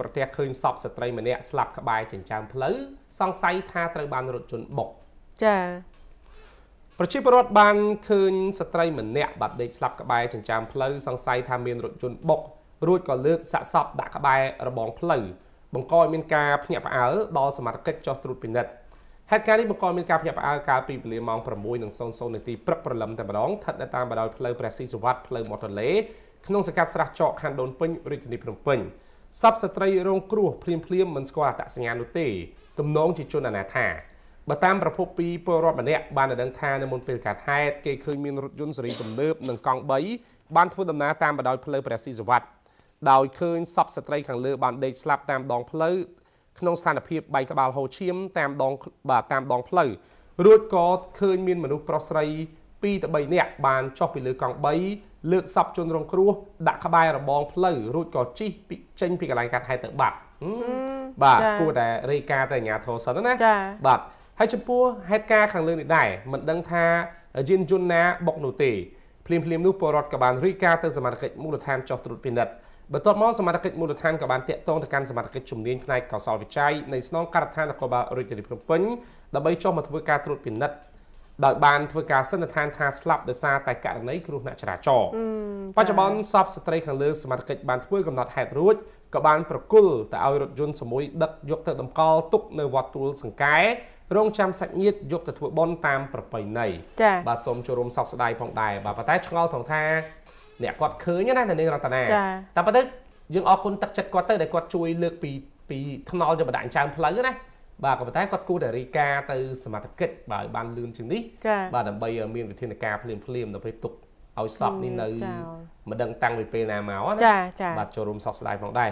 ប្រទេសឃើញសពស្ត្រីម្នាក់ស្លាប់ក្បែរចិញ្ចើមផ្លូវសង្ស័យថាត្រូវបានរថយន្តបុកចាប្រជាពលរដ្ឋបានឃើញស្ត្រីម្នាក់បាត់ដេកស្លាប់ក្បែរចិញ្ចើមផ្លូវសង្ស័យថាមានរថយន្តបុករួចក៏លើកសាកសពដាក់ក្បែររបងផ្លូវបង្កឲ្យមានការភ្ញាក់ផ្អើលដល់សមាជិកចោះត្រួតពិនិត្យហេតុការណ៍នេះបង្កមានការភ្ញាក់ផ្អើលកាលពីវេលាម៉ោង 6:00 នាទីព្រឹកព្រលឹមតែម្ដងស្ថិតនៅតាមបណ្ដោយផ្លូវព្រះស៊ីសុវត្ថិផ្លូវមាត់ទន្លេក្នុងសង្កាត់ស្រះចកខណ្ឌដូនពេញរាជធានីភ្នំពេញសពស្ត្រីរងគ្រោះភ្លាមមិនស្គាល់អត្តសញ្ញាណនោះទេទំនងជាជនអនាថាបើតាមប្រភពពីពលរដ្ឋម្នាក់បានដឹងថានៅមុនពេលកើតហេតុគេឃើញមានរថយន្តស៊េរីទំនើបនិងកង់3បានធ្វើដំណើរតាមបណ្ដោយផ្លូវព្រះស៊ីសុវត្ថិដោយឃើញសពស្ត្រីខាងលើបានដេកស្លាប់តាមដងផ្លូវក្នុងស្ថានភាពបែកក្បាលហូរឈាមតាមដងផ្លូវរួចក៏ឃើញមានមនុស្សប្រុសស្រី2ទៅ3នាក់បានចុះពីលើកង់3លើកសពជនរងគ្រោះដាក់ក្បែររបងផ្លូវរួចក៏ជិះចេញពីកន្លែងកាត់ហេតុទៅបាត់បាទគួរតែរាយការណ៍ទៅអាជ្ញាធរសិនណាបាទហើយចំពោះហេតុការណ៍ខាងលើនេះដែរមិនដឹងថាយានយន្តណាបុកនោះទេភ្លាមនោះពលរដ្ឋក៏បានរាយការណ៍ទៅសមាជិកមូលដ្ឋានចោះត្រួតពិនិត្យបន្ទាប់មកសមាជិកមូលដ្ឋានក៏បានតាក់ទងទៅកាន់សមាជិកជំនាញផ្នែកកោសលវិច័យនៃស្នងការដ្ឋាននគរបាលរាជធានីភ្នំពេញដើម្បីចុះមកធ្វើការត្រួតពិនិត្យដោយបានធ្វើការសន្និដ្ឋានថាស្លាប់ដោយសារតែករណីគ្រោះថ្នាក់ចរាចរណ៍បច្ចុប្បន្នសពស្ត្រីខាងលើសមាជិកបានធ្វើកំណត់ហេតុរួចក៏បានប្រគល់ទៅឲ្យរថយន្តសមុយដឹកយកទៅតម្កល់ទុកនៅវត្តទួលសង្កែរងចាំសាច់ញាតិយកទៅធ្វើបុណ្យតាមប្រពៃណីបាទសូមចូលរួមសោកស្ដាយផងដែរបាទប៉ុន្តែឆ្ងល់ថងថាអ្នកគាត់ឃើញណានាងរតនាតែប៉ុន្តែយើងអរគុណទឹកចិត្តគាត់ទៅដែលគាត់ជួយលើកពីថ្នល់យកបដាក់ចើមផ្លូវណាបាទក៏ប៉ុន្តែគាត់គួរតែរាយការណ៍ទៅសមាជិកបាទឲ្យបានលឿនជាងនេះបាទដើម្បីមានវិធានការភ្លាមដើម្បីទុកឲ្យសពនេះនៅមិនដឹងតាំងពីពេលណាមកណាបាទចូលរួមសោកស្ដាយផងដែរ